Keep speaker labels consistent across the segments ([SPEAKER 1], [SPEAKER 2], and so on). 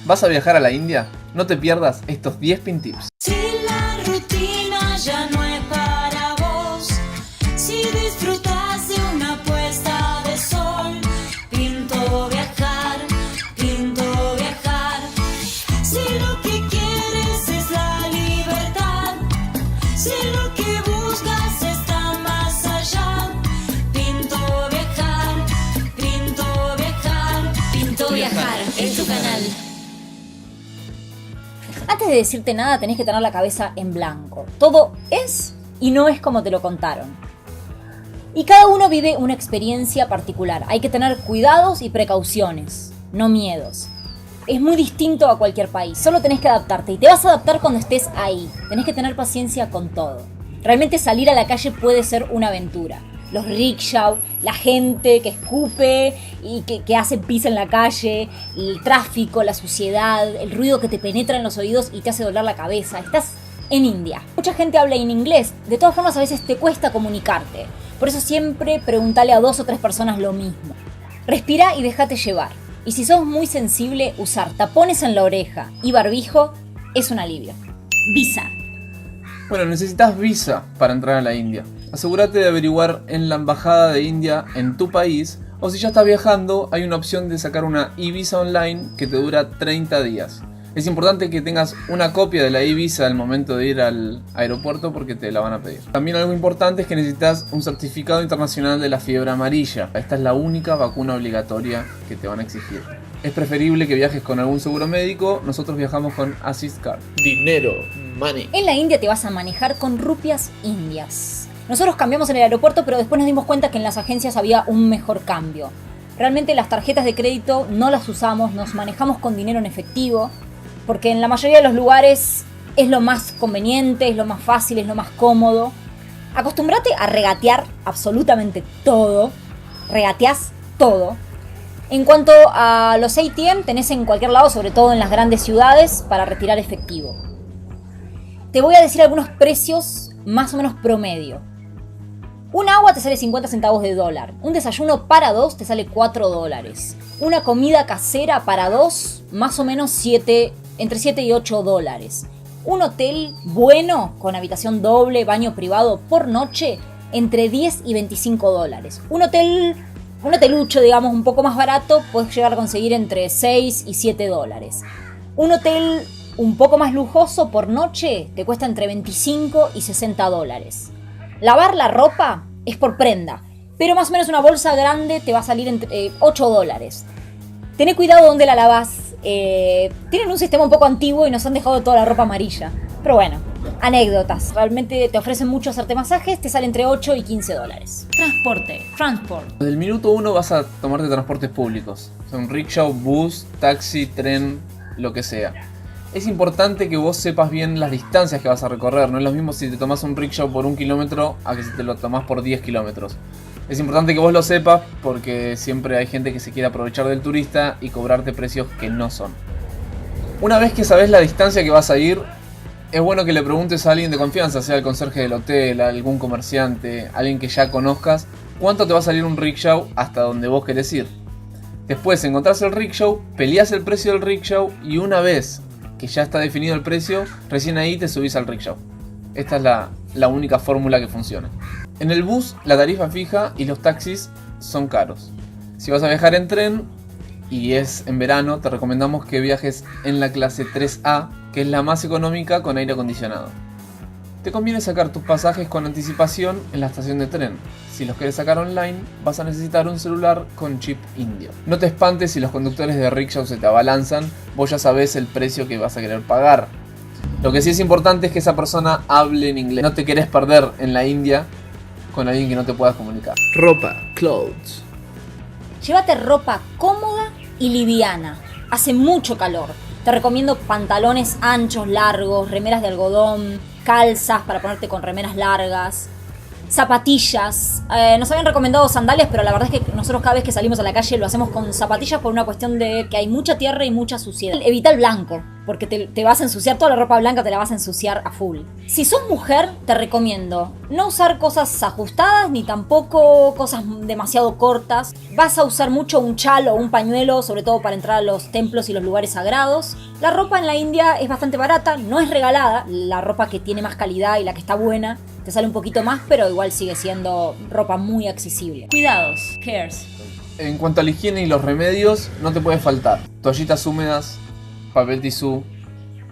[SPEAKER 1] ¿Vas a viajar a la India? No te pierdas estos 10 pin tips.
[SPEAKER 2] Si la rutina ya no es para vos, si disfrutas de una puesta de sol, pinto viajar, pinto viajar. Si lo que quieres es la libertad, si lo que buscas está más allá, pinto viajar, pinto viajar, pinto viajar en tu canal.
[SPEAKER 3] Antes de decirte nada tenés que tener la cabeza en blanco. Todo es y no es como te lo contaron. Y cada uno vive una experiencia particular. Hay que tener cuidados y precauciones, no miedos. Es muy distinto a cualquier país. Solo tenés que adaptarte y te vas a adaptar cuando estés ahí. Tenés que tener paciencia con todo. Realmente salir a la calle puede ser una aventura. Los rickshaw, la gente que escupe y que hace pis en la calle, el tráfico, la suciedad, el ruido que te penetra en los oídos y te hace doler la cabeza. Estás en India. Mucha gente habla en inglés, de todas formas a veces te cuesta comunicarte. Por eso siempre preguntale a 2 o 3 personas lo mismo. Respira y déjate llevar. Y si sos muy sensible, usar tapones en la oreja y barbijo es un alivio. Visa.
[SPEAKER 1] Bueno, necesitas visa para entrar a la India. Asegúrate de averiguar en la embajada de India en tu país, o si ya estás viajando, hay una opción de sacar una e-visa online que te dura 30 días. Es importante que tengas una copia de la e-visa al momento de ir al aeropuerto porque te la van a pedir. También algo importante es que necesitas un certificado internacional de la fiebre amarilla. Esta es la única vacuna obligatoria que te van a exigir. Es preferible que viajes con algún seguro médico. Nosotros viajamos con Assist Card.
[SPEAKER 4] Dinero, money.
[SPEAKER 3] En la India te vas a manejar con rupias indias. Nosotros cambiamos en el aeropuerto, pero después nos dimos cuenta que en las agencias había un mejor cambio. Realmente las tarjetas de crédito no las usamos, nos manejamos con dinero en efectivo, porque en la mayoría de los lugares es lo más conveniente, es lo más fácil, es lo más cómodo. Acostúmbrate a regatear absolutamente todo. Regateás todo. En cuanto a los ATM, tenés en cualquier lado, sobre todo en las grandes ciudades, para retirar efectivo. Te voy a decir algunos precios más o menos promedio. Un agua te sale 50 centavos de dólar. Un desayuno para 2 te sale 4 dólares. Una comida casera para 2, más o menos entre 7 y 8 dólares. Un hotel bueno, con habitación doble, baño privado por noche, entre 10 y 25 dólares. Un hotelucho, digamos, un poco más barato, puedes llegar a conseguir entre 6 y 7 dólares. Un hotel un poco más lujoso por noche te cuesta entre 25 y 60 dólares. Lavar la ropa es por prenda, pero más o menos una bolsa grande te va a salir entre 8 dólares. Tené cuidado donde la lavás. Tienen un sistema un poco antiguo y nos han dejado toda la ropa amarilla. Pero bueno, anécdotas. Realmente te ofrecen mucho hacerte masajes, te sale entre 8 y 15 dólares. Transport.
[SPEAKER 1] Desde el minuto 1 vas a tomarte transportes públicos. Son rickshaw, bus, taxi, tren, lo que sea. Es importante que vos sepas bien las distancias que vas a recorrer. No es lo mismo si te tomás un rickshaw por 1 kilómetro a que si te lo tomás por 10 kilómetros. Es importante que vos lo sepas porque siempre hay gente que se quiere aprovechar del turista y cobrarte precios que no son. Una vez que sabés la distancia que vas a ir, es bueno que le preguntes a alguien de confianza, sea el conserje del hotel, algún comerciante, alguien que ya conozcas, cuánto te va a salir un rickshaw hasta donde vos querés ir. Después encontrás el rickshaw, peleás el precio del rickshaw y una vez que ya está definido el precio, recién ahí te subís al rickshaw. Esta es la única fórmula que funciona. En el bus la tarifa fija y los taxis son caros. Si vas a viajar en tren y es en verano, te recomendamos que viajes en la clase 3A, que es la más económica con aire acondicionado. Te conviene sacar tus pasajes con anticipación en la estación de tren. Si los quieres sacar online, vas a necesitar un celular con chip indio. No te espantes si los conductores de rickshaw se te abalanzan, vos ya sabés el precio que vas a querer pagar. Lo que sí es importante es que esa persona hable en inglés. No te querés perder en la India con alguien que no te puedas comunicar.
[SPEAKER 4] Ropa, clothes.
[SPEAKER 3] Llévate ropa cómoda y liviana. Hace mucho calor. Te recomiendo pantalones anchos, largos, remeras de algodón, calzas para ponerte con remeras largas. zapatillas. Nos habían recomendado sandalias, pero la verdad es que nosotros cada vez que salimos a la calle lo hacemos con zapatillas por una cuestión de que hay mucha tierra y mucha suciedad. Evita el blanco, porque te vas a ensuciar, toda la ropa blanca te la vas a ensuciar a full. Si sos mujer, te recomiendo no usar cosas ajustadas ni tampoco cosas demasiado cortas. Vas a usar mucho un chal o un pañuelo, sobre todo para entrar a los templos y los lugares sagrados. La ropa en la India es bastante barata, no es regalada. La ropa que tiene más calidad y la que está buena te sale un poquito más, pero igual sigue siendo ropa muy accesible.
[SPEAKER 5] Cuidados, cares.
[SPEAKER 1] En cuanto a la higiene y los remedios, no te puede faltar toallitas húmedas, papel tisú,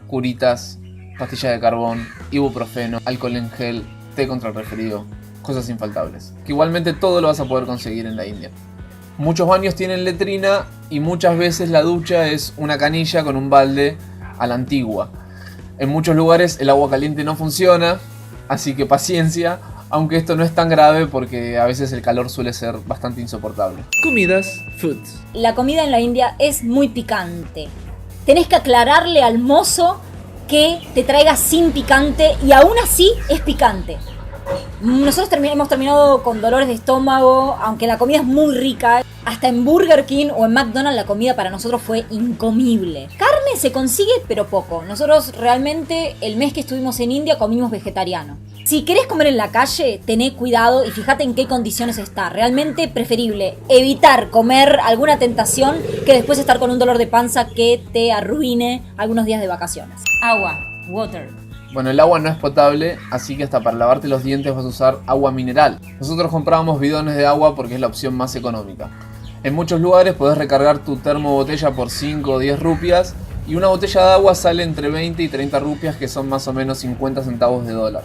[SPEAKER 1] curitas, pastillas de carbón, ibuprofeno, alcohol en gel, té contra el resfrío, cosas infaltables. Que igualmente todo lo vas a poder conseguir en la India. Muchos baños tienen letrina y muchas veces la ducha es una canilla con un balde a la antigua. En muchos lugares el agua caliente no funciona, así que paciencia, aunque esto no es tan grave porque a veces el calor suele ser bastante insoportable.
[SPEAKER 4] Comidas, foods.
[SPEAKER 3] La comida en la India es muy picante. Tenés que aclararle al mozo que te traiga sin picante y aún así es picante. Nosotros hemos terminado con dolores de estómago, aunque la comida es muy rica. Hasta en Burger King o en McDonald's la comida para nosotros fue incomible. Carne se consigue, pero poco. Nosotros realmente el mes que estuvimos en India comimos vegetariano. Si querés comer en la calle, tené cuidado y fíjate en qué condiciones está. Realmente preferible evitar comer alguna tentación que después estar con un dolor de panza que te arruine algunos días de vacaciones.
[SPEAKER 5] Agua, water.
[SPEAKER 1] Bueno, el agua no es potable, así que hasta para lavarte los dientes vas a usar agua mineral. Nosotros comprábamos bidones de agua porque es la opción más económica. En muchos lugares podés recargar tu termobotella por 5 o 10 rupias y una botella de agua sale entre 20 y 30 rupias, que son más o menos 50 centavos de dólar.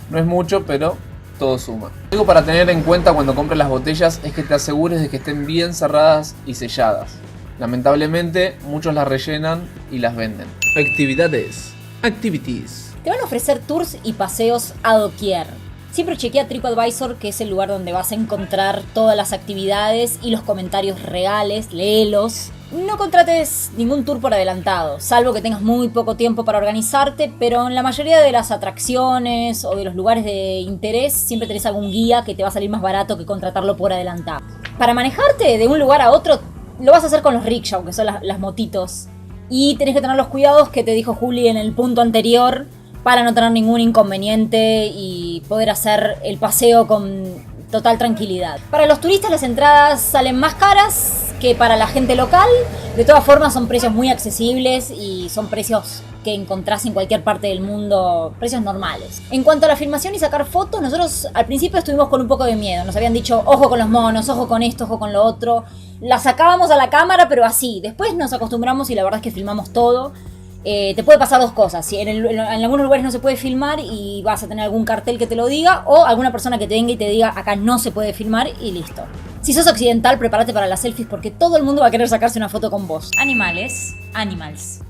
[SPEAKER 1] No es mucho, pero todo suma. Algo para tener en cuenta cuando compres las botellas es que te asegures de que estén bien cerradas y selladas. Lamentablemente, muchos las rellenan y las venden.
[SPEAKER 4] Actividades. Activities.
[SPEAKER 3] Te van a ofrecer tours y paseos a doquier. Siempre chequea TripAdvisor, que es el lugar donde vas a encontrar todas las actividades y los comentarios reales, léelos. No contrates ningún tour por adelantado, salvo que tengas muy poco tiempo para organizarte, pero en la mayoría de las atracciones o de los lugares de interés siempre tenés algún guía que te va a salir más barato que contratarlo por adelantado. Para manejarte de un lugar a otro, lo vas a hacer con los rickshaw, que son las motitos. Y tenés que tener los cuidados que te dijo Juli en el punto anterior, para no tener ningún inconveniente y poder hacer el paseo con total tranquilidad. Para los turistas las entradas salen más caras que para la gente local. De todas formas son precios muy accesibles y son precios que encontrás en cualquier parte del mundo, precios normales. En cuanto a la filmación y sacar fotos, nosotros al principio estuvimos con un poco de miedo. Nos habían dicho, ojo con los monos, ojo con esto, ojo con lo otro. La sacábamos a la cámara, pero así. Después nos acostumbramos y la verdad es que filmamos todo. Te puede pasar dos cosas. Si en algunos lugares no se puede filmar y vas a tener algún cartel que te lo diga, o alguna persona que te venga y te diga acá no se puede filmar y listo. Si sos occidental, prepárate para las selfies porque todo el mundo va a querer sacarse una foto con vos.
[SPEAKER 5] Animales, animals.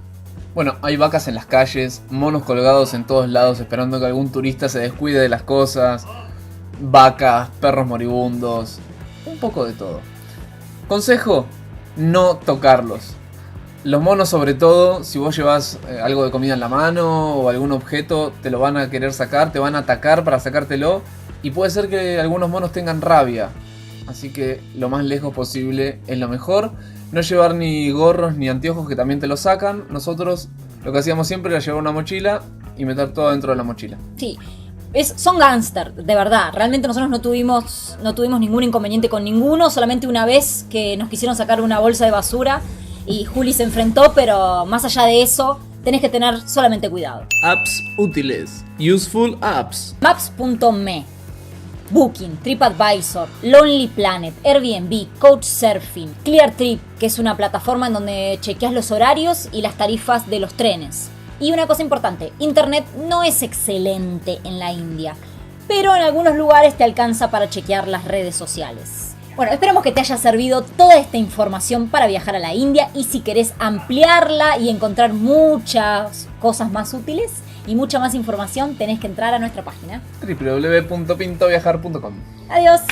[SPEAKER 1] Bueno, hay vacas en las calles, monos colgados en todos lados esperando que algún turista se descuide de las cosas, vacas, perros moribundos, un poco de todo. Consejo, no tocarlos. Los monos, sobre todo, si vos llevas algo de comida en la mano o algún objeto, te lo van a querer sacar, te van a atacar para sacártelo y puede ser que algunos monos tengan rabia. Así que lo más lejos posible es lo mejor. No llevar ni gorros ni anteojos, que también te lo sacan. Nosotros lo que hacíamos siempre era llevar una mochila y meter todo dentro de la mochila.
[SPEAKER 3] Sí. Son gángster, de verdad. Realmente nosotros no tuvimos ningún inconveniente con ninguno. Solamente una vez que nos quisieron sacar una bolsa de basura y Juli se enfrentó, pero más allá de eso, tenés que tener solamente cuidado.
[SPEAKER 4] Apps útiles. Useful apps.
[SPEAKER 3] Maps.me, Booking, TripAdvisor, Lonely Planet, Airbnb, Couchsurfing, ClearTrip, que es una plataforma en donde chequeas los horarios y las tarifas de los trenes. Y una cosa importante, internet no es excelente en la India, pero en algunos lugares te alcanza para chequear las redes sociales. Bueno, esperemos que te haya servido toda esta información para viajar a la India, y si querés ampliarla y encontrar muchas cosas más útiles y mucha más información, tenés que entrar a nuestra página
[SPEAKER 1] www.pintoviajar.com.
[SPEAKER 3] Adiós.